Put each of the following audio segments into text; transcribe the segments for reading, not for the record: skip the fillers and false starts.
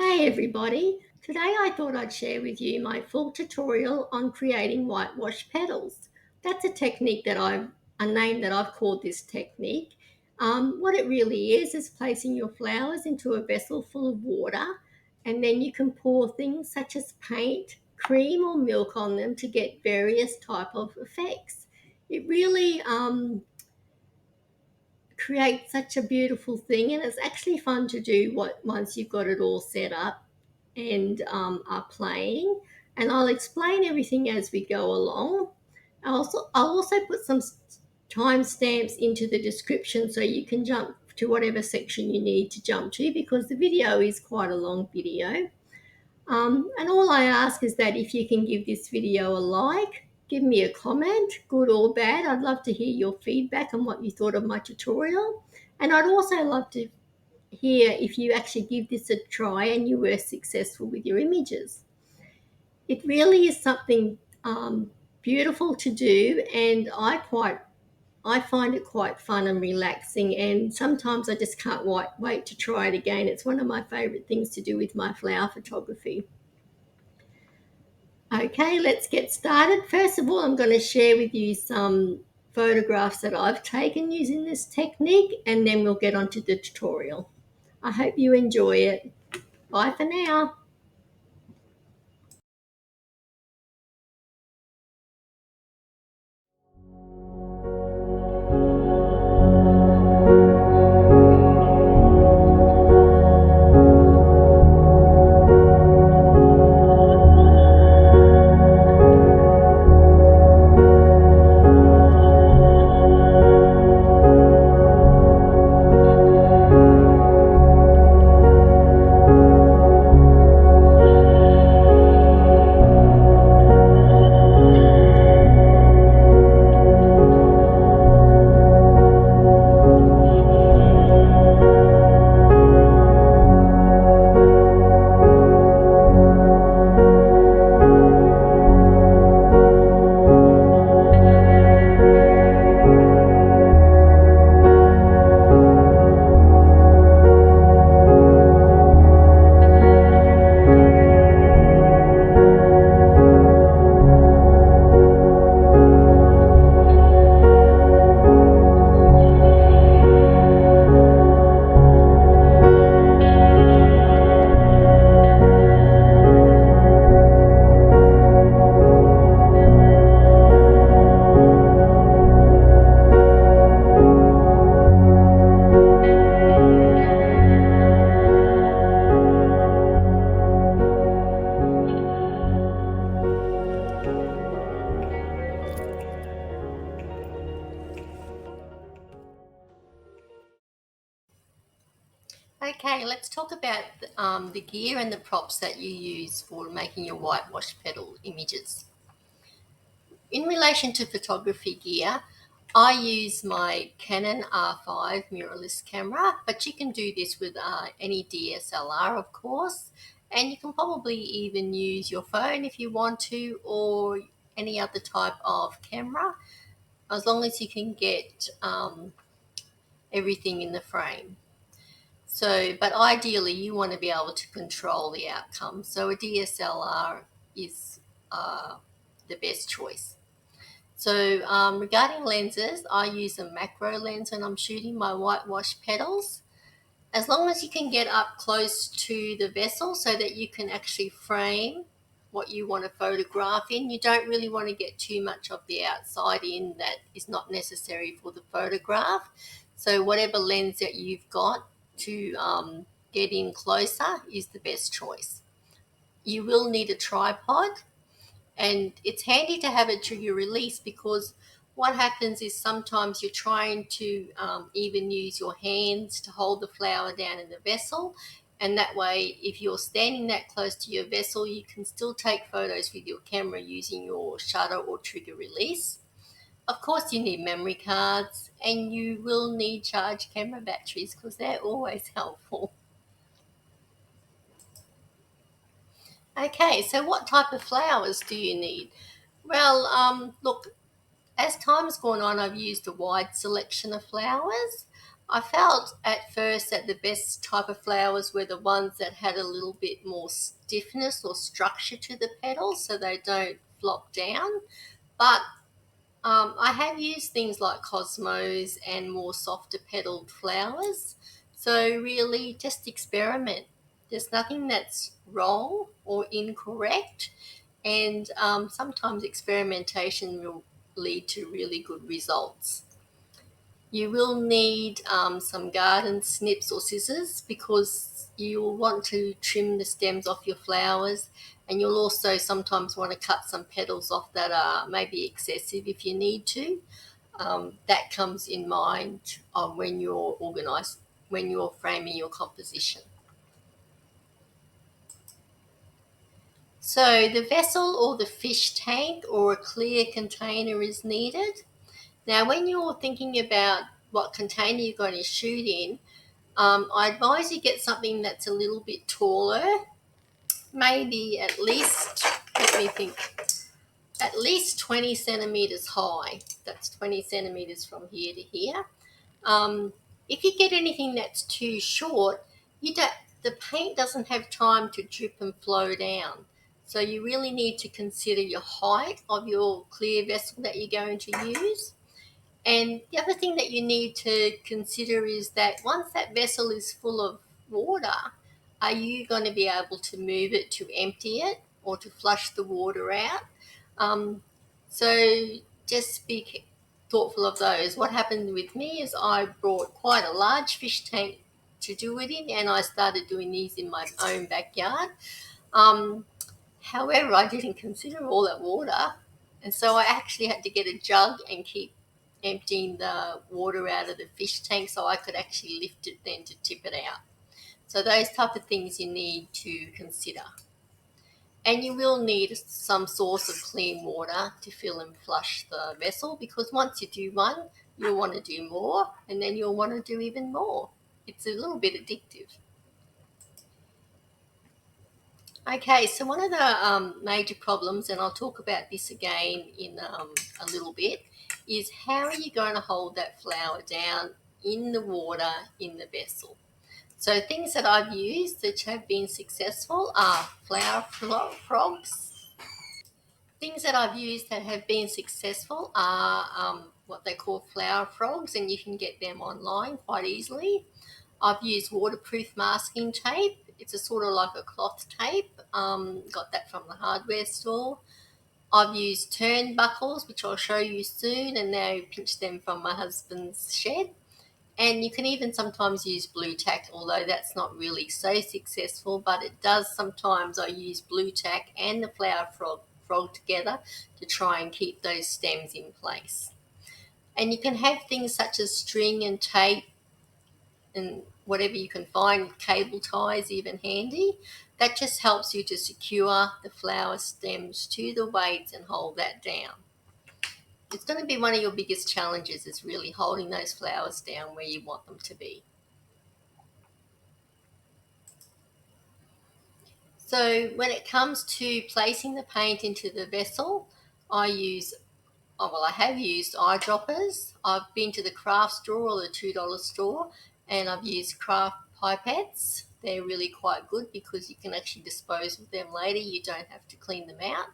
Hey everybody! Today I thought I'd share with you my full tutorial on creating whitewash petals. That's a technique a name that I've called this technique. What it really is placing your flowers into a vessel full of water, and then you can pour things such as paint, cream or milk on them to get various type of effects. It really create such a beautiful thing, and it's actually fun to do once you've got it all set up and are playing. And I'll explain everything as we go along. I'll also put some timestamps into the description so you can jump to whatever section you need to jump to, because the video is quite a long video. And all I ask is that if you can give this video a like, give me a comment, good or bad. I'd love to hear your feedback on what you thought of my tutorial. And I'd also love to hear if you actually give this a try and you were successful with your images. It really is something beautiful to do, and I find it quite fun and relaxing, and sometimes I just can't wait to try it again. It's one of my favourite things to do with my flower photography. Okay, let's get started. First of all, I'm going to share with you some photographs that I've taken using this technique, and then we'll get on to the tutorial. I hope you enjoy it. Bye for now. Okay, let's talk about the gear and the props that you use for making your whitewash petal images. In relation to photography gear, I use my Canon R5 mirrorless camera, but you can do this with any DSLR, of course, and you can probably even use your phone if you want to, or any other type of camera, as long as you can get everything in the frame. So, but ideally you want to be able to control the outcome. So a DSLR is the best choice. So regarding lenses, I use a macro lens when I'm shooting my whitewash petals. As long as you can get up close to the vessel so that you can actually frame what you want to photograph in. You don't really want to get too much of the outside in that is not necessary for the photograph. So whatever lens that you've got to get in closer is the best choice. You will need a tripod, and it's handy to have a trigger release, because what happens is sometimes you're trying to even use your hands to hold the flower down in the vessel, and that way if you're standing that close to your vessel you can still take photos with your camera using your shutter or trigger release. Of course you need memory cards, and you will need charged camera batteries because they're always helpful. Okay, so what type of flowers do you need? Well, look, as time's gone on, I've used a wide selection of flowers. I felt at first that the best type of flowers were the ones that had a little bit more stiffness or structure to the petals so they don't flop down. But I have used things like cosmos and more softer petaled flowers. So really just experiment. There's nothing that's wrong or incorrect. And sometimes experimentation will lead to really good results. You will need some garden snips or scissors because you'll want to trim the stems off your flowers, and you'll also sometimes want to cut some petals off that are maybe excessive if you need to. That comes in mind when you're organised, when you're framing your composition. So the vessel or the fish tank or a clear container is needed. Now, when you're thinking about what container you're going to shoot in, I advise you get something that's a little bit taller, maybe at least, let me think, at least 20 centimetres high. That's 20 centimetres from here to here. Um, if you get anything that's too short, you don't, the paint doesn't have time to drip and flow down. So you really need to consider your height of your clear vessel that you're going to use. And the other thing that you need to consider is that once that vessel is full of water, are you going to be able to move it to empty it or to flush the water out? Um, so just be thoughtful of those. What happened with me is I brought quite a large fish tank to do it in, and I started doing these in my own backyard. Um, However, I didn't consider all that water, and so I actually had to get a jug and keep emptying the water out of the fish tank so I could actually lift it then to tip it out. So those type of things you need to consider. And you will need some source of clean water to fill and flush the vessel, because once you do one, you'll want to do more, and then you'll want to do even more. It's a little bit addictive. Okay, so one of the major problems, and I'll talk about this again in a little bit, is how are you going to hold that flower down in the water in the vessel? So things that I've used that have been successful are frogs. Things that I've used that have been successful are what they call flower frogs, and you can get them online quite easily. I've used waterproof masking tape. It's a sort of like a cloth tape. Got that from the hardware store. I've used turnbuckles, which I'll show you soon, and now pinch them from my husband's shed. And you can even sometimes use blue tack, although that's not really so successful, but it does sometimes. I use blue tack and the frog together to try and keep those stems in place. And you can have things such as string and tape and whatever you can find, cable ties even handy. That just helps you to secure the flower stems to the weights and hold that down. It's going to be one of your biggest challenges, is really holding those flowers down where you want them to be. So when it comes to placing the paint into the vessel, I have used eyedroppers. I've been to the craft store or the $2 store, and I've used craft pipettes. They're really quite good because you can actually dispose of them later. You don't have to clean them out.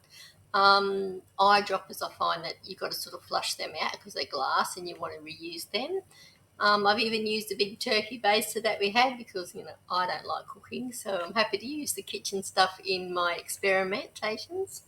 Eyedroppers, I find that you've got to sort of flush them out because they're glass and you want to reuse them. I've even used the big turkey baster that we had because, I don't like cooking, so I'm happy to use the kitchen stuff in my experimentations.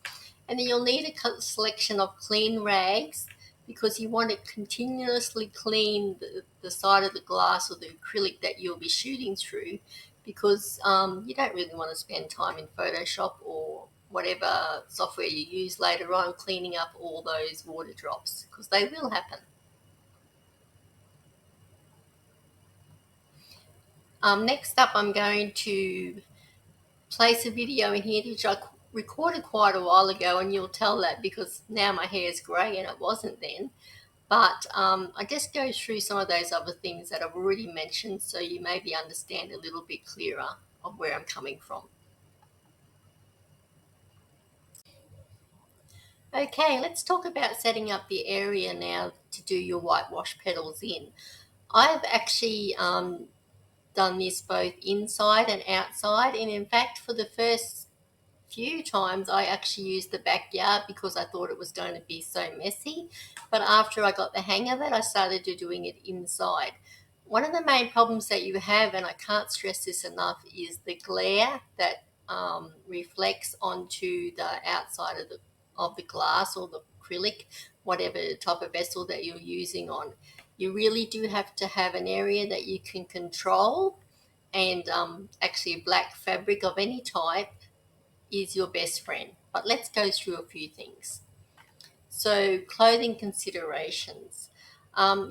And then you'll need a selection of clean rags because you want to continuously clean the side of the glass or the acrylic that you'll be shooting through, because you don't really want to spend time in Photoshop or whatever software you use later on cleaning up all those water drops, because they will happen. Next up, I'm going to place a video in here which I recorded quite a while ago, and you'll tell that because now my hair is grey and it wasn't then. But I just go through some of those other things that I've already mentioned so you maybe understand a little bit clearer of where I'm coming from. Okay, let's talk about setting up the area now to do your whitewash petals in. I've actually done this both inside and outside, and in fact, for the first few times I actually used the backyard because I thought it was going to be so messy. But after I got the hang of it, I started to doing it inside. One of the main problems that you have, and I can't stress this enough, is the glare that reflects onto the outside of the glass or the acrylic, whatever type of vessel that you're using on. You really do have to have an area that you can control, and actually black fabric of any type is your best friend. But let's go through a few things. So, clothing considerations.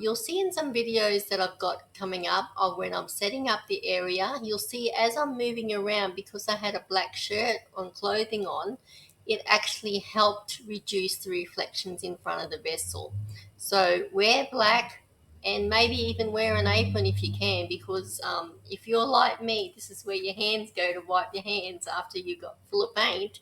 You'll see in some videos that I've got coming up of when I'm setting up the area, you'll see as I'm moving around, because I had a black shirt on clothing on, it actually helped reduce the reflections in front of the vessel. So wear black, and maybe even wear an apron if you can, because if you're like me, this is where your hands go to wipe your hands after you got full of paint.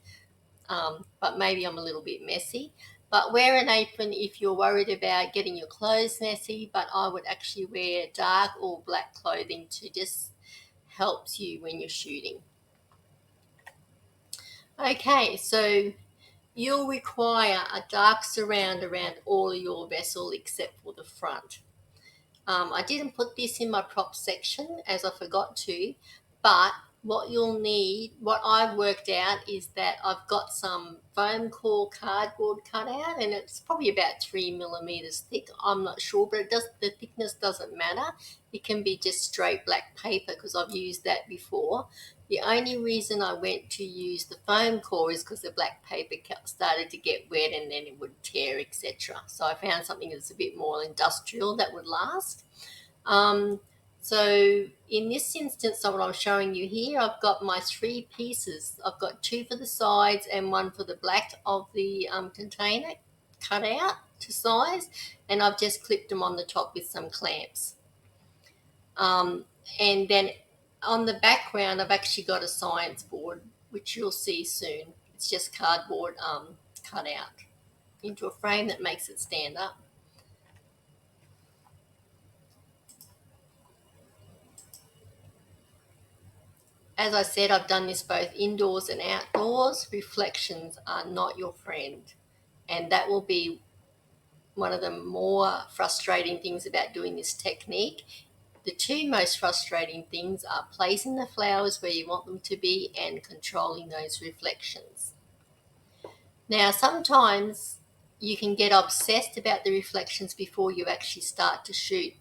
But maybe I'm a little bit messy. But wear an apron if you're worried about getting your clothes messy, but I would actually wear dark or black clothing to just helps you when you're shooting. Okay, so you'll require a dark surround around all of your vessel except for the front. I didn't put this in my prop section as I forgot to, but what you'll need, what I've worked out is that I've got some foam core cardboard cut out, and it's probably about 3 millimeters thick. I'm not sure, but the thickness doesn't matter. It can be just straight black paper because I've used that before. The only reason I went to use the foam core is because the black paper started to get wet and then it would tear, etc. So I found something that's a bit more industrial that would last. Um, so in this instance, so what I'm showing you here, I've got my 3 pieces. I've got 2 for the sides and 1 for the black of the container cut out to size, and I've just clipped them on the top with some clamps. And then on the background, I've actually got a science board, which you'll see soon. It's just cardboard cut out into a frame that makes it stand up. As I said, I've done this both indoors and outdoors. Reflections are not your friend. And that will be one of the more frustrating things about doing this technique. The 2 most frustrating things are placing the flowers where you want them to be and controlling those reflections. Now, sometimes you can get obsessed about the reflections before you actually start to shoot.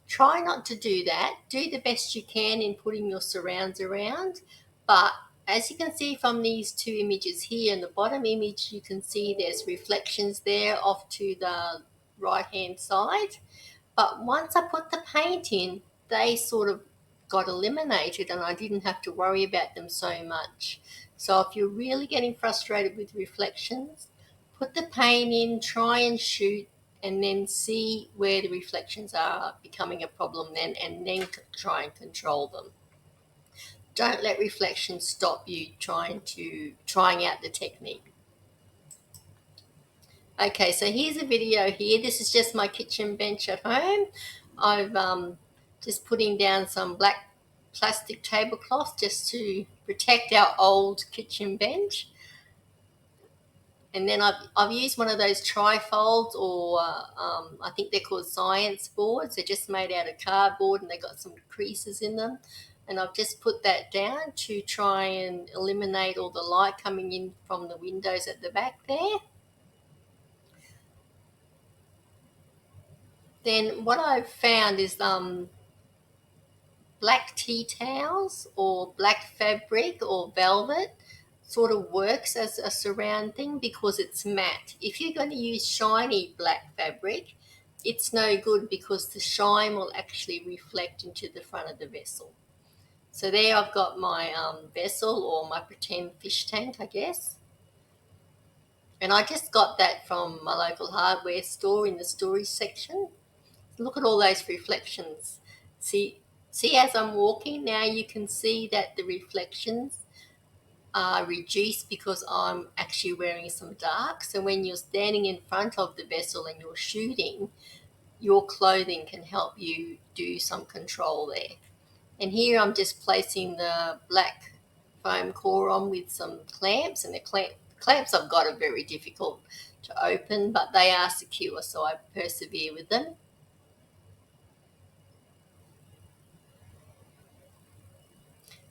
Try not to do that. Do the best you can in putting your surrounds around. But as you can see from these 2 images here, in the bottom image, you can see there's reflections there off to the right-hand side. But once I put the paint in, they sort of got eliminated and I didn't have to worry about them so much. So if you're really getting frustrated with reflections, put the paint in, try and shoot, and then see where the reflections are becoming a problem then, and then try and control them. Don't let reflections stop you trying out the technique. Okay, so here's a video here. This is just my kitchen bench at home. I've just putting down some black plastic tablecloth just to protect our old kitchen bench. And then I've used one of those trifolds, or I think they're called science boards. They're just made out of cardboard and they've got some creases in them. And I've just put that down to try and eliminate all the light coming in from the windows at the back there. Then what I've found is black tea towels or black fabric or velvet sort of works as a surround thing because it's matte. If you're going to use shiny black fabric, it's no good because the shine will actually reflect into the front of the vessel. So there I've got my vessel, or my pretend fish tank, I guess. And I just got that from my local hardware store in the storage section. Look at all those reflections. See as I'm walking now, you can see that the reflections are reduced because I'm actually wearing some dark. So when you're standing in front of the vessel and you're shooting, your clothing can help you do some control there. And here I'm just placing the black foam core on with some clamps, and the clamps I've got are very difficult to open, but they are secure, so I persevere with them.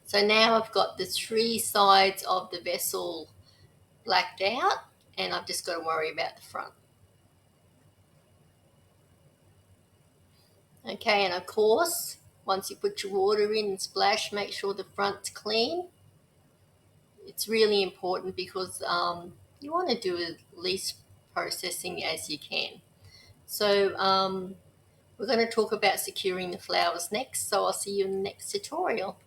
So now I've got the three sides of the vessel blacked out, and I've just got to worry about the front. Okay, and of course, once you put your water in and splash, make sure the front's clean. It's really important because you want to do as least processing as you can. So we're going to talk about securing the flowers next, so I'll see you in the next tutorial.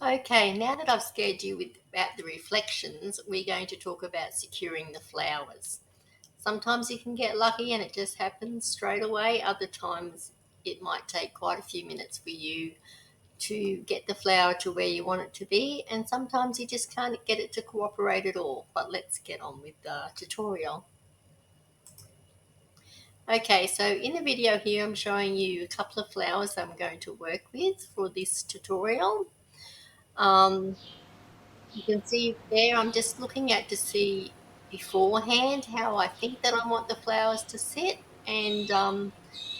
Okay, now that I've scared you about the reflections, we're going to talk about securing the flowers. Sometimes you can get lucky and it just happens straight away. Other times it might take quite a few minutes for you to get the flower to where you want it to be, and sometimes you just can't get it to cooperate at all. But let's get on with the tutorial. Okay, so in the video here I'm showing you a couple of flowers I'm going to work with for this tutorial. You can see there I'm just looking at to see beforehand how I think that I want the flowers to sit, and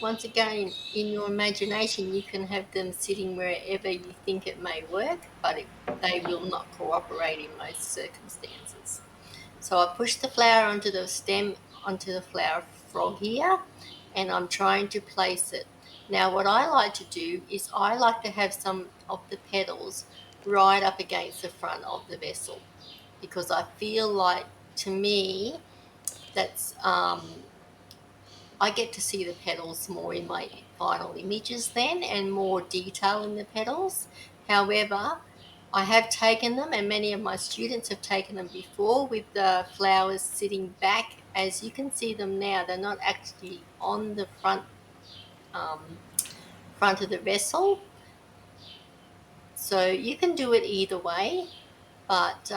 once again in your imagination you can have them sitting wherever you think it may work, but they will not cooperate in most circumstances. So I push the flower onto the stem, onto the flower frog here, and I'm trying to place it. Now what I like to do is I like to have some of the petals right up against the front of the vessel, because I feel like, to me, that's I get to see the petals more in my final images then, and more detail in the petals. However, I have taken them, and many of my students have taken them before, with the flowers sitting back. As you can see them now, they're not actually on the front of the vessel. So you can do it either way, but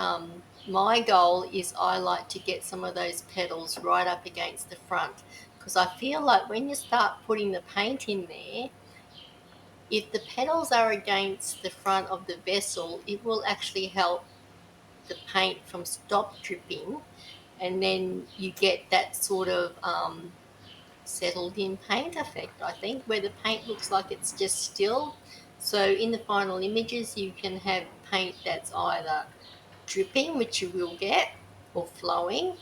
my goal is I like to get some of those petals right up against the front, because I feel like when you start putting the paint in there, if the petals are against the front of the vessel, it will actually help the paint from stop dripping, and then you get that sort of settled in paint effect, I think, where the paint looks like it's just still. So in the final images you can have paint that's either dripping, which you will get, or flowing,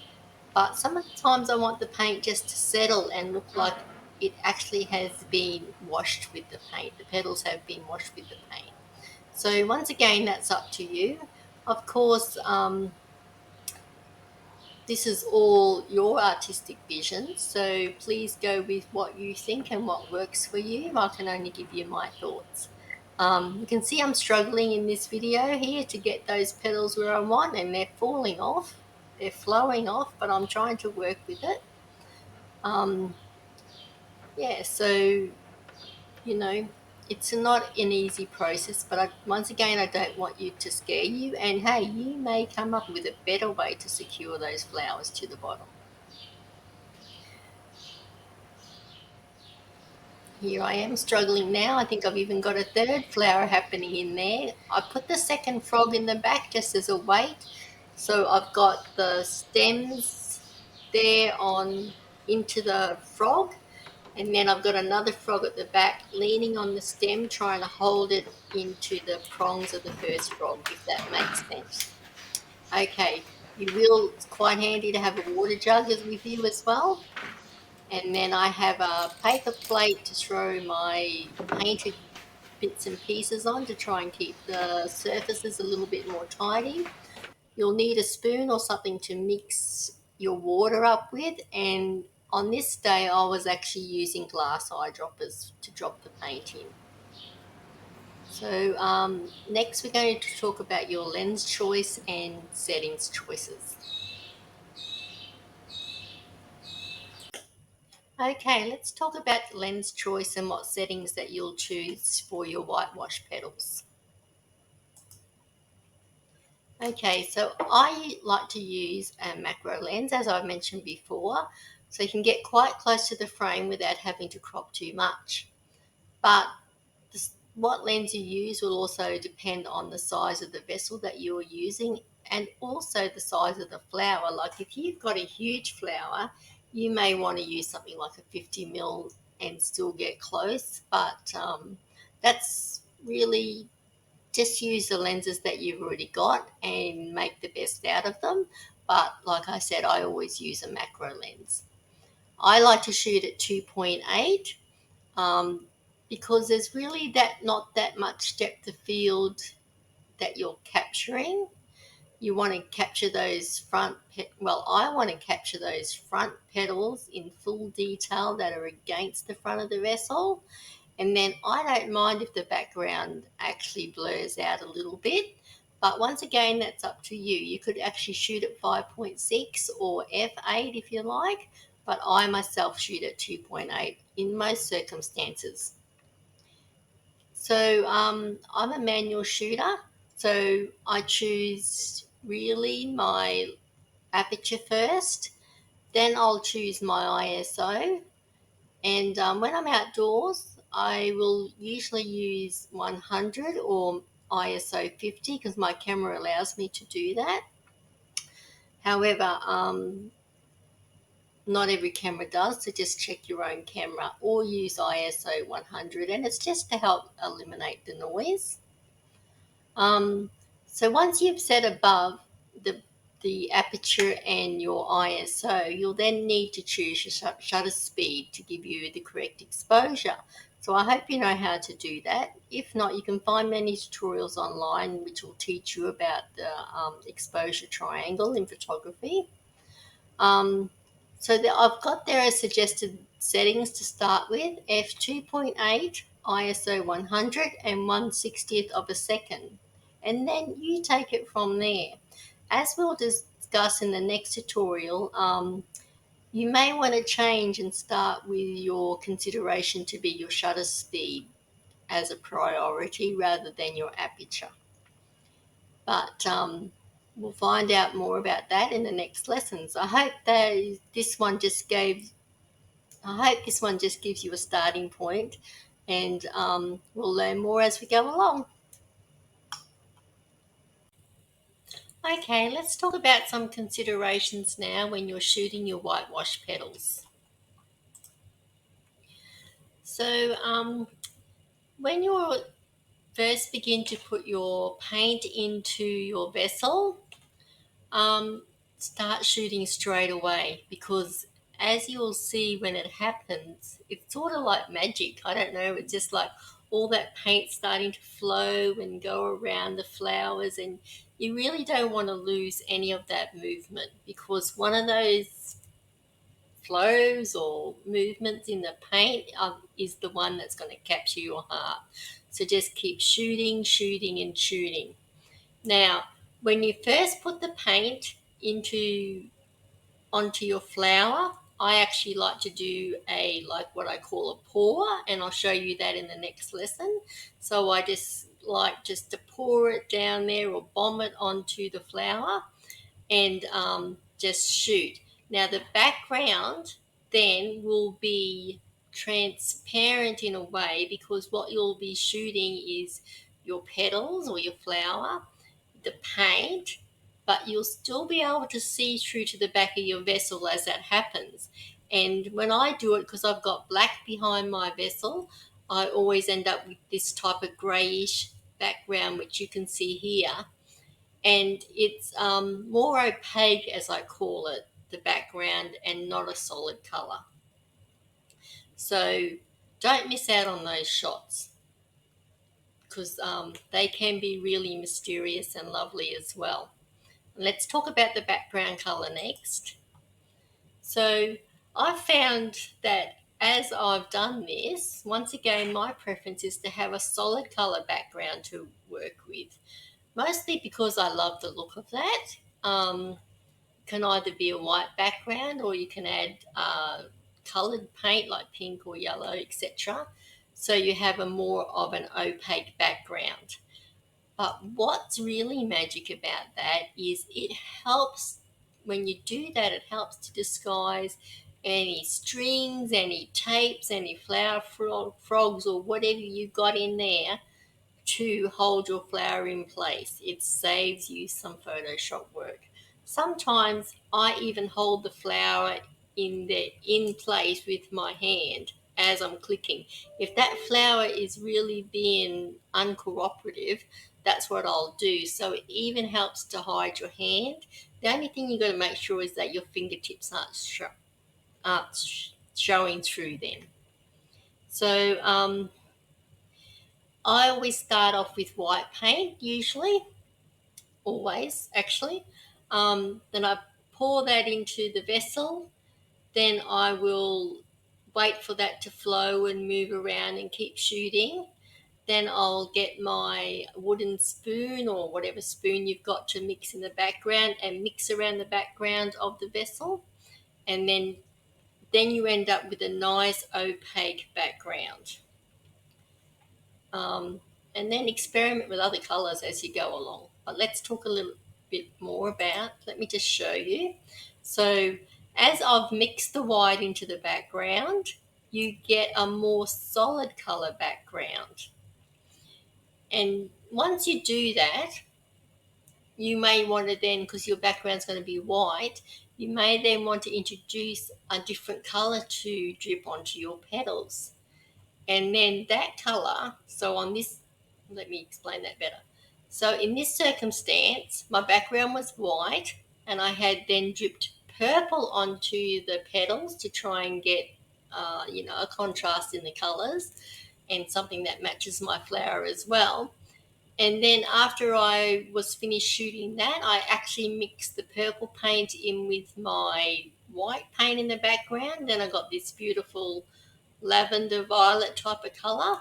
but sometimes I want the paint just to settle and look like it actually has been washed with the paint. The petals have been washed with the paint. So once again, that's up to you. Of course, this is all your artistic vision, so please go with what you think and what works for you. I can only give you my thoughts. You can see I'm struggling in this video here to get those petals where I want, and they're falling off. They're flowing off, but I'm trying to work with it. Yeah, so, you know, it's not an easy process, but once again, I don't want you to scare you. And hey, you may come up with a better way to secure those flowers to the bottom. Here I am struggling now. I think I've even got a third flower happening in there. I put the second frog in the back just as a weight. So I've got the stems there on into the frog, and then I've got another frog at the back leaning on the stem, trying to hold it into the prongs of the first frog, if that makes sense. Okay, it's quite handy to have a water jug with you as well. And then I have a paper plate to throw my painted bits and pieces on to try and keep the surfaces a little bit more tidy. You'll need a spoon or something to mix your water up with, and on this day I was actually using glass eyedroppers to drop the paint in. So next we're going to talk about your lens choice and settings choices. Okay, let's talk about lens choice and what settings that you'll choose for your whitewash petals. Okay, so I like to use a macro lens, as I mentioned before, so you can get quite close to the frame without having to crop too much. But what lens you use will also depend on the size of the vessel that you're using and also the size of the flower. Like if you've got a huge flower, you may want to use something like a 50 ml and still get close, but that's really just use the lenses that you've already got and make the best out of them. But like I said, I always use a macro lens. I like to shoot at 2.8 um, because there's really not that much depth of field that you're capturing. You want to capture those I want to capture those front petals in full detail that are against the front of the vessel. And then I don't mind if the background actually blurs out a little bit. But once again, that's up to you. You could actually shoot at 5.6 or f8 if you like, but I myself shoot at 2.8 in most circumstances. So I'm a manual shooter, so I choose really my aperture first, then I'll choose my ISO, and when I'm outdoors, I will usually use 100 or ISO 50 because my camera allows me to do that. However, not every camera does, so just check your own camera or use ISO 100, and it's just to help eliminate the noise. Um, so once you've set above the aperture and your ISO, you'll then need to choose your shutter speed to give you the correct exposure. So I hope you know how to do that. If not, you can find many tutorials online which will teach you about the exposure triangle in photography. Um, I've got there as suggested settings to start with: f2.8, ISO 100, and 1/60th of a second. And then you take it from there. As we'll discuss in the next tutorial, you may want to change and start with your consideration to be your shutter speed as a priority rather than your aperture. But we'll find out more about that in the next lessons. I hope this one just gives you a starting point, and we'll learn more as we go along. Okay, let's talk about some considerations now when you're shooting your whitewash petals. So when you first begin to put your paint into your vessel, um, start shooting straight away, because as you'll see when it happens, it's sort of like magic. I don't know, it's just like all that paint starting to flow and go around the flowers, and you really don't want to lose any of that movement, because one of those flows or movements in the paint is the one that's going to capture your heart. So just keep shooting, shooting, and shooting. Now, when you first put the paint onto your flower, I actually like to do what I call a pour, and I'll show you that in the next lesson. So I just like to pour it down there or bomb it onto the flower and just shoot. Now the background then will be transparent in a way, because what you'll be shooting is your petals or your flower, the paint, but you'll still be able to see through to the back of your vessel as that happens. And when I do it, because I've got black behind my vessel, I always end up with this type of greyish background, which you can see here. And it's more opaque, as I call it, the background, and not a solid colour. So don't miss out on those shots, because they can be really mysterious and lovely as well. Let's talk about the background colour next. So I've found that as I've done this, once again, my preference is to have a solid colour background to work with, mostly because I love the look of that. Can either be a white background, or you can add coloured paint like pink or yellow, etc. So you have a more of an opaque background. But what's really magic about that is it helps, when you do that, it helps to disguise any strings, any tapes, any flower frogs, or whatever you've got in there to hold your flower in place. It saves you some Photoshop work. Sometimes I even hold the flower in place with my hand as I'm clicking. If that flower is really being uncooperative, that's what I'll do. So it even helps to hide your hand. The only thing you've got to make sure is that your fingertips aren't showing through them. So I always start off with white paint, usually, always actually. Then I pour that into the vessel. Then I will wait for that to flow and move around and keep shooting. Then I'll get my wooden spoon or whatever spoon you've got to mix in the background and mix around the background of the vessel. And then you end up with a nice opaque background. And then experiment with other colours as you go along. But let's talk a little bit more about, let me just show you. So as I've mixed the white into the background, you get a more solid colour background. And once you do that, you may want to then, because your background's going to be white, you may then want to introduce a different colour to drip onto your petals. And then that colour, so on this, let me explain that better. So in this circumstance, my background was white and I had then dripped purple onto the petals to try and get, a contrast in the colours and something that matches my flower as well. And then after I was finished shooting that, I actually mixed the purple paint in with my white paint in the background. Then I got this beautiful lavender violet type of colour.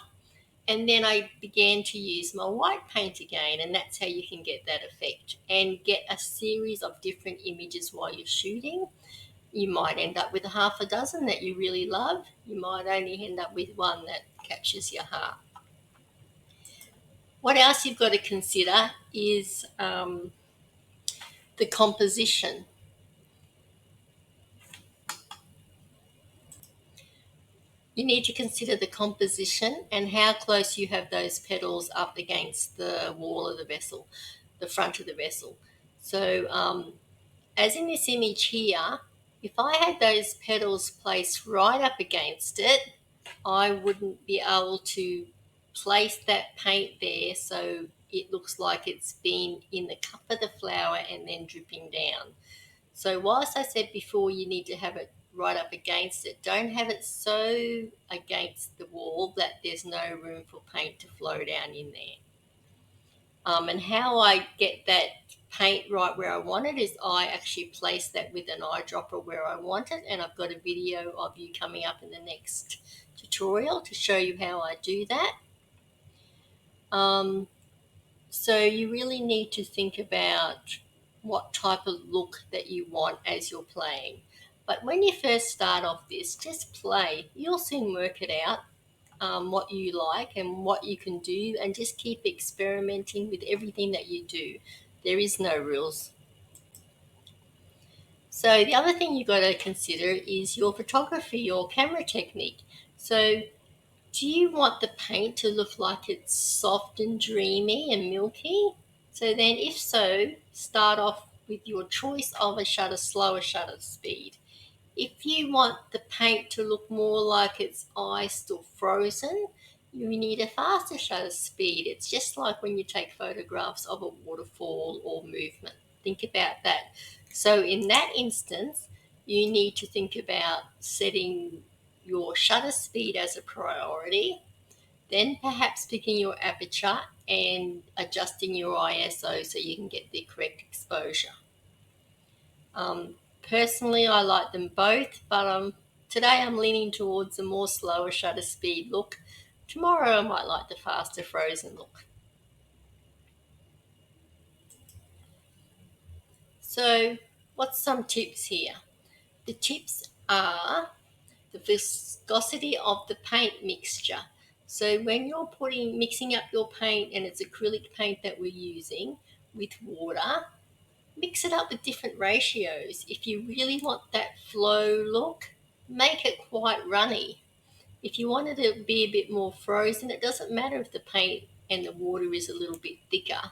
And then I began to use my white paint again, and that's how you can get that effect and get a series of different images while you're shooting. You might end up with a half a dozen that you really love. You might only end up with one that captures your heart. What else you've got to consider is the composition. You need to consider the composition and how close you have those petals up against the wall of the vessel, the front of the vessel. So as in this image here, if I had those petals placed right up against it, I wouldn't be able to place that paint there so it looks like it's been in the cup of the flower and then dripping down. So whilst I said before you need to have it right up against it, don't have it so against the wall that there's no room for paint to flow down in there. And how I get that paint right where I want it is I actually place that with an eyedropper where I want it, and I've got a video of you coming up in the next tutorial to show you how I do that. So you really need to think about what type of look that you want as you're playing. But when you first start off this, just play. You'll soon work it out, what you like and what you can do, and just keep experimenting with everything that you do. There is no rules. So the other thing you've got to consider is your photography, your camera technique. So do you want the paint to look like it's soft and dreamy and milky? So then if so, start off with your choice of a slower shutter speed. If you want the paint to look more like it's iced or frozen, you need a faster shutter speed. It's just like when you take photographs of a waterfall or movement. Think about that. So in that instance, you need to think about setting your shutter speed as a priority, then perhaps picking your aperture and adjusting your ISO so you can get the correct exposure. Personally, I like them both, but today I'm leaning towards a more slower shutter speed look. Tomorrow I might like the faster frozen look. So what's some tips here? The tips are the viscosity of the paint mixture. So when you're mixing up your paint, and it's acrylic paint that we're using with water, mix it up with different ratios. If you really want that flow look, make it quite runny. If you want it to be a bit more frozen, it doesn't matter if the paint and the water is a little bit thicker.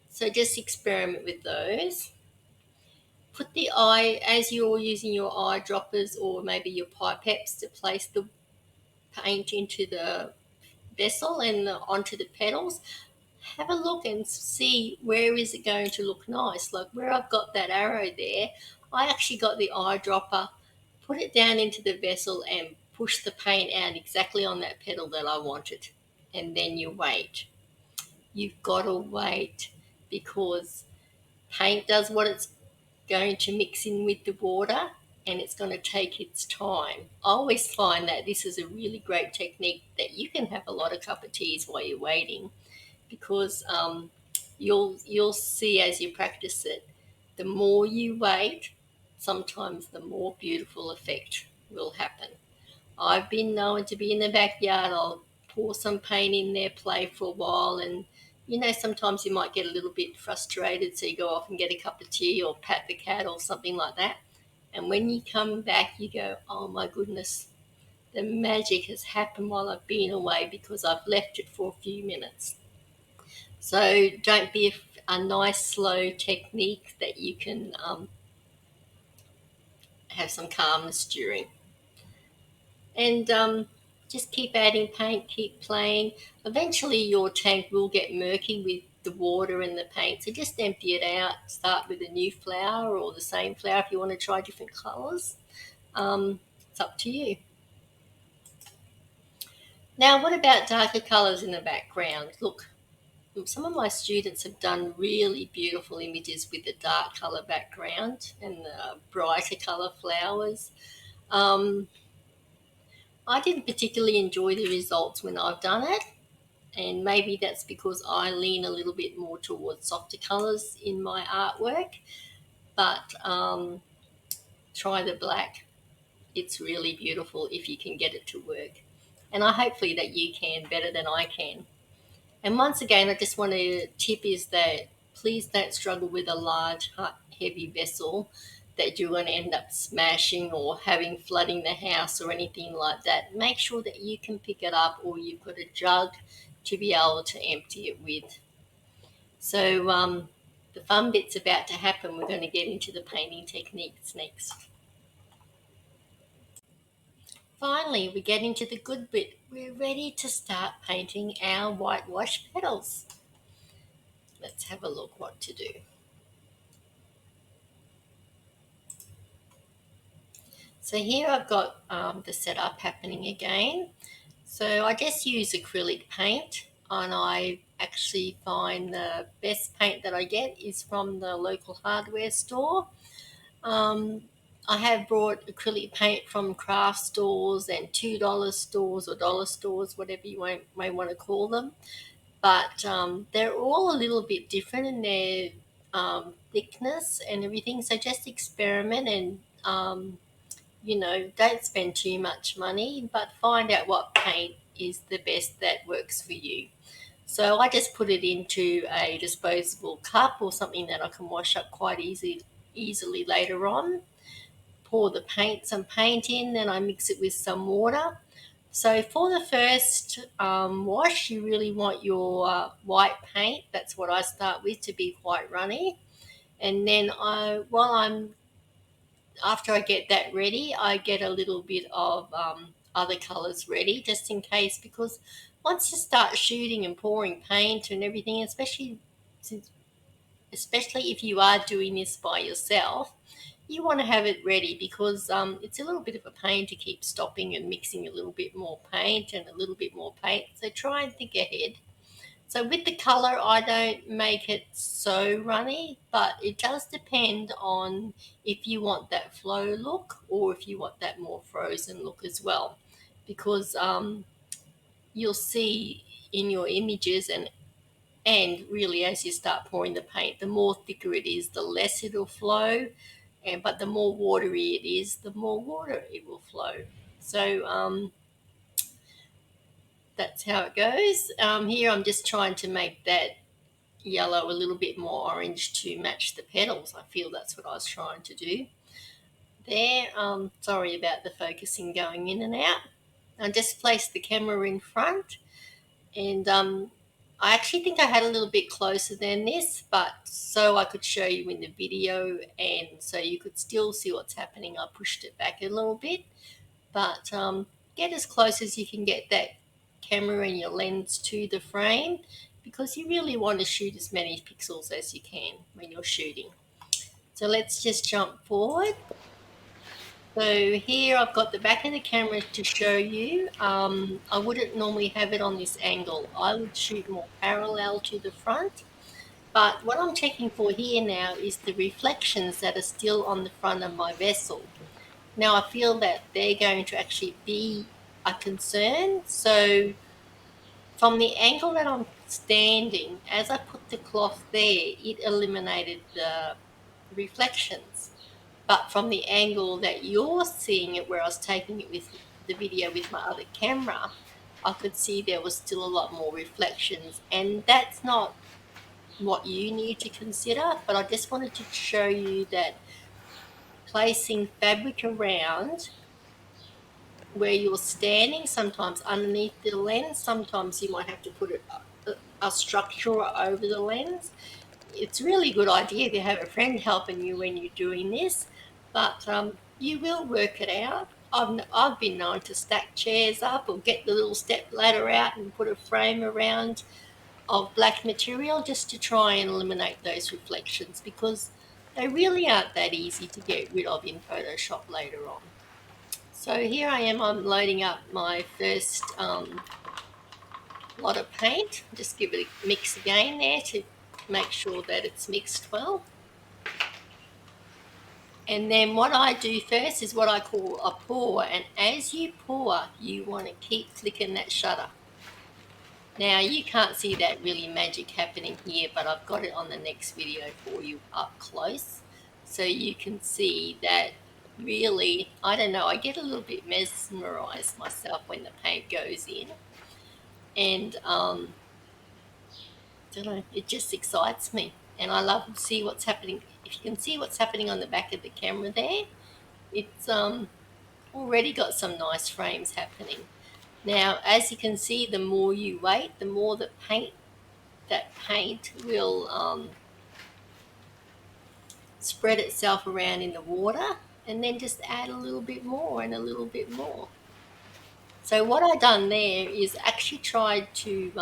So just experiment with those. Put the eye, as you're using your eyedroppers or maybe your pipettes to place the paint into the vessel and onto the petals, have a look and see where is it going to look nice. Like where I've got that arrow there, I actually got the eyedropper, put it down into the vessel and push the paint out exactly on that petal that I wanted. And then you wait. You've got to wait, because paint does what it's going to mix in with the water, and it's going to take its time. I always find that this is a really great technique that you can have a lot of cup of teas while you're waiting, because you'll see as you practice it, the more you wait, sometimes the more beautiful effect will happen. I've been known to be in the backyard. I'll pour some paint in there, play for a while, and sometimes you might get a little bit frustrated, so you go off and get a cup of tea or pat the cat or something like that. And when you come back, you go, oh my goodness, the magic has happened while I've been away because I've left it for a few minutes. So don't be a nice slow technique that you can have some calmness during. And just keep adding paint, keep playing. Eventually your tank will get murky with the water and the paint, so just empty it out. Start with a new flower or the same flower if you want to try different colours. It's up to you. Now, what about darker colours in the background? Look, some of my students have done really beautiful images with the dark colour background and the brighter colour flowers. Um, I didn't particularly enjoy the results when I've done it, and maybe that's because I lean a little bit more towards softer colours in my artwork, but try the black. It's really beautiful if you can get it to work. And I hopefully that you can better than I can. And once again, I just want to tip is that please don't struggle with a large, heavy vessel that you're going to end up smashing or having flooding the house or anything like that. Make sure that you can pick it up, or you've got a jug to be able to empty it with. So the fun bit's about to happen. We're going to get into the painting techniques next. Finally, we get into the good bit. We're ready to start painting our whitewash petals. Let's have a look what to do. So here I've got the setup happening again. So I just use acrylic paint, and I actually find the best paint that I get is from the local hardware store. I have brought acrylic paint from craft stores and $2 stores or dollar stores, whatever you may want to call them. But they're all a little bit different in their thickness and everything. So just experiment and, don't spend too much money, but find out what paint is the best that works for you. So I just put it into a disposable cup or something that I can wash up quite easily later on. Pour some paint in, then I mix it with some water. So for the first wash, you really want your white paint. That's what I start with, to be quite runny. And then after I get that ready, I get a little bit of other colours ready, just in case, because once you start shooting and pouring paint and everything, especially if you are doing this by yourself, you want to have it ready, because it's a little bit of a pain to keep stopping and mixing a little bit more paint and a little bit more paint. So try and think ahead. So with the colour, I don't make it so runny, but it does depend on if you want that flow look or if you want that more frozen look as well. Because you'll see in your images, and really as you start pouring the paint, the more thicker it is, the less it'll flow. But the more watery it is, the more water it will flow. So that's how it goes. Here I'm just trying to make that yellow a little bit more orange to match the petals. I feel that's what I was trying to do there. Sorry about the focusing going in and out. I just placed the camera in front, and I actually think I had a little bit closer than this, but so I could show you in the video and so you could still see what's happening. I pushed it back a little bit, but get as close as you can get that camera and your lens to the frame, because you really want to shoot as many pixels as you can when you're shooting. So let's just jump forward. So here I've got the back of the camera to show you. I wouldn't normally have it on this angle. I would shoot more parallel to the front. But what I'm checking for here now is the reflections that are still on the front of my vessel. Now I feel that they're going to actually be a concern. So from the angle that I'm standing, as I put the cloth there, it eliminated the reflections. But from the angle that you're seeing it, where I was taking it with the video with my other camera, I could see there was still a lot more reflections. And that's not what you need to consider, but I just wanted to show you that placing fabric around where you're standing, sometimes underneath the lens, sometimes you might have to put a structure over the lens. It's a really good idea to have a friend helping you when you're doing this, but you will work it out. I've been known to stack chairs up or get the little step ladder out and put a frame around of black material just to try and eliminate those reflections, because they really aren't that easy to get rid of in Photoshop later on. So here I am, I'm loading up my first lot of paint. Just give it a mix again there to make sure that it's mixed well. And then what I do first is what I call a pour, and as you pour you want to keep flicking that shutter. Now you can't see that really magic happening here, but I've got it on the next video for you up close so you can see that really, I don't know, I get a little bit mesmerized myself when the paint goes in, and don't know, it just excites me, and I love to see what's happening. If you can see what's happening on the back of the camera there, it's already got some nice frames happening. Now as you can see, the more you wait, the more that paint will spread itself around in the water, and then just add a little bit more and a little bit more. So what I done there is actually tried to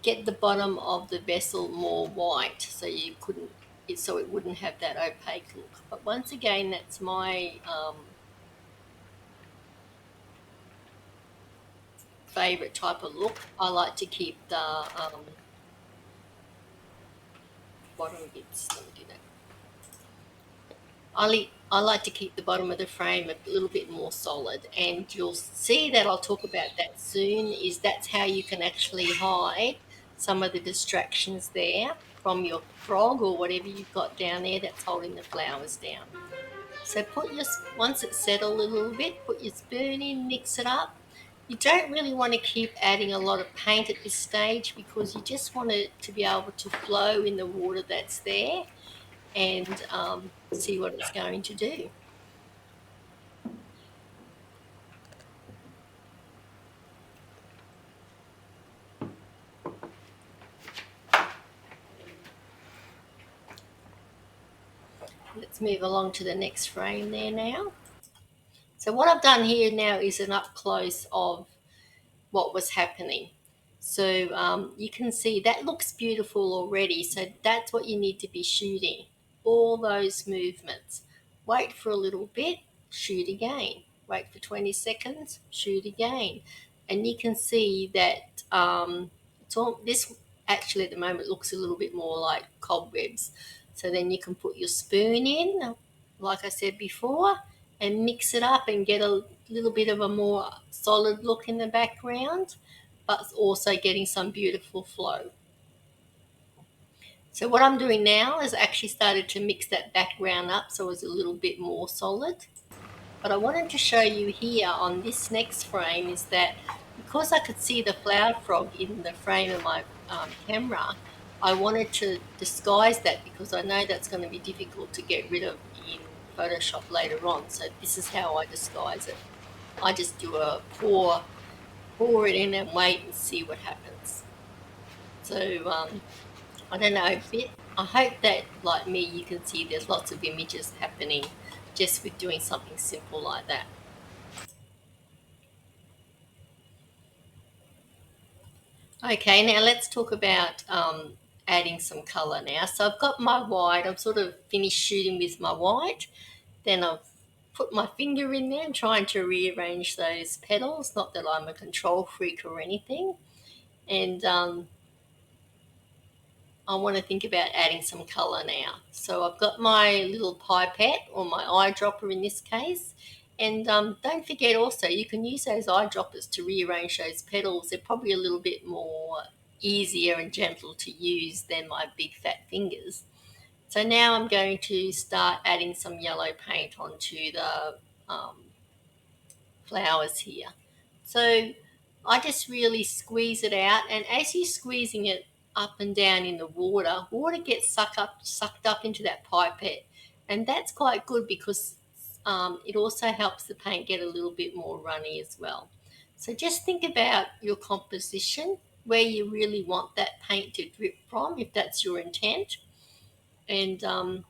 get the bottom of the vessel more white, so you couldn't, so it wouldn't have that opaque look. But once again, that's my favorite type of look. I like to keep the bottom bits. Let me do that. I like to keep the bottom of the frame a little bit more solid, and you'll see that I'll talk about that soon, is that's how you can actually hide some of the distractions there from your frog or whatever you've got down there that's holding the flowers down. So once it's settled a little bit, put your spoon in, mix it up. You don't really want to keep adding a lot of paint at this stage, because you just want it to be able to flow in the water that's there and see what it's going to do. Let's move along to the next frame there now. So what I've done here now is an up close of what was happening. So you can see that looks beautiful already. So that's what you need to be shooting, all those movements. Wait for a little bit, shoot again. Wait for 20 seconds, shoot again. And you can see that this actually at the moment looks a little bit more like cobwebs. So then you can put your spoon in, like I said before, and mix it up and get a little bit of a more solid look in the background, but also getting some beautiful flow. So what I'm doing now is actually started to mix that background up so it's a little bit more solid. But I wanted to show you here on this next frame is that because I could see the flower frog in the frame of my camera, I wanted to disguise that because I know that's going to be difficult to get rid of in Photoshop later on. So this is how I disguise it. I just do a pour it in and wait and see what happens. So I don't know, I hope that, like me, you can see there's lots of images happening just with doing something simple like that. Okay, now let's talk about adding some colour now. So I've got my white, I'm sort of finished shooting with my white. Then I've put my finger in there and trying to rearrange those petals. Not that I'm a control freak or anything. And I want to think about adding some colour now. So I've got my little pipette, or my eyedropper in this case. And don't forget also, you can use those eyedroppers to rearrange those petals. They're probably a little bit more easier and gentle to use than my big fat fingers. So now I'm going to start adding some yellow paint onto the flowers here. So I just really squeeze it out, and as you're squeezing it up and down in the water, water gets sucked up into that pipette, and that's quite good because it also helps the paint get a little bit more runny as well. So just think about your composition, where you really want that paint to drip from, if that's your intent, and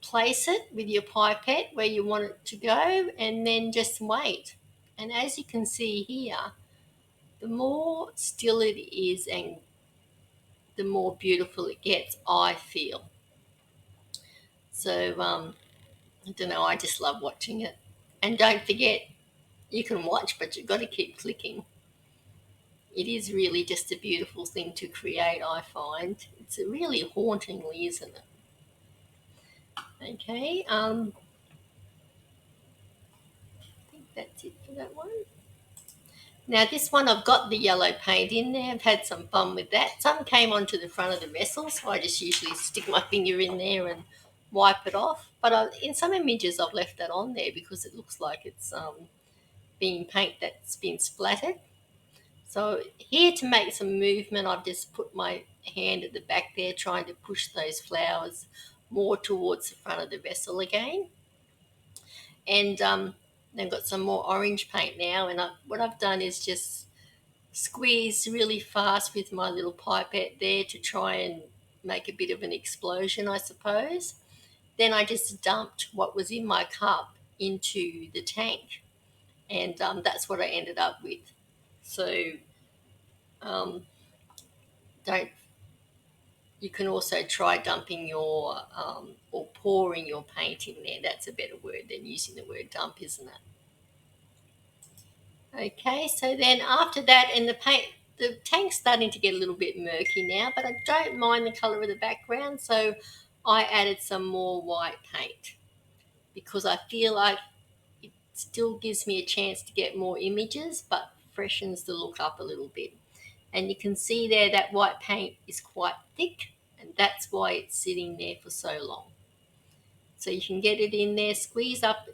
place it with your pipette where you want it to go, and then just wait. And as you can see here, the more still it is and the more beautiful it gets, I feel. So I don't know, I just love watching it. And don't forget, you can watch, but you've got to keep clicking. It is really just a beautiful thing to create, I find. It's really hauntingly, isn't it? Okay, I think that's it for that one. Now this one, I've got the yellow paint in there. I've had some fun with that. Some came onto the front of the vessel, so I just usually stick my finger in there and wipe it off. But in some images I've left that on there because it looks like it's been paint that's been splattered. So here, to make some movement, I've just put my hand at the back there trying to push those flowers more towards the front of the vessel again. And I've got some more orange paint now, and what I've done is just squeeze really fast with my little pipette there to try and make a bit of an explosion, I suppose. Then I just dumped what was in my cup into the tank, and that's what I ended up with. So don't you can also try dumping your or pouring your paint in there. That's a better word than using the word dump, isn't it? Okay, so then after that, and the tank's starting to get a little bit murky now, but I don't mind the colour of the background, so I added some more white paint because I feel like it still gives me a chance to get more images, but freshens the look up a little bit. And you can see there that white paint is quite thick, and that's why it's sitting there for so long. So you can get it in there, squeeze up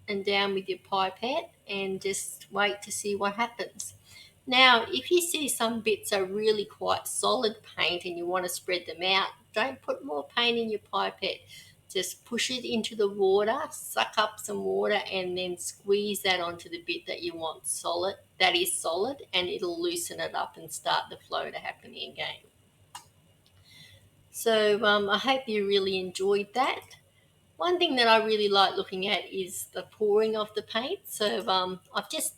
and down with your pipette, and just wait to see what happens. Now, if you see some bits are really quite solid paint and you want to spread them out, don't put more paint in your pipette. Just push it into the water, suck up some water, and then squeeze that onto the bit that you want solid, that is solid, and it'll loosen it up and start the flow to happen again. So I hope you really enjoyed that. One thing that I really like looking at is the pouring of the paint. So I've just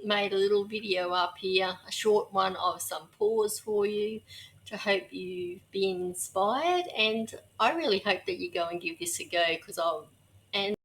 made a little video up here, a short one of some pours for you to hope you've been inspired. And I really hope that you go and give this a go, because and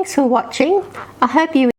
Thanks for watching. I hope you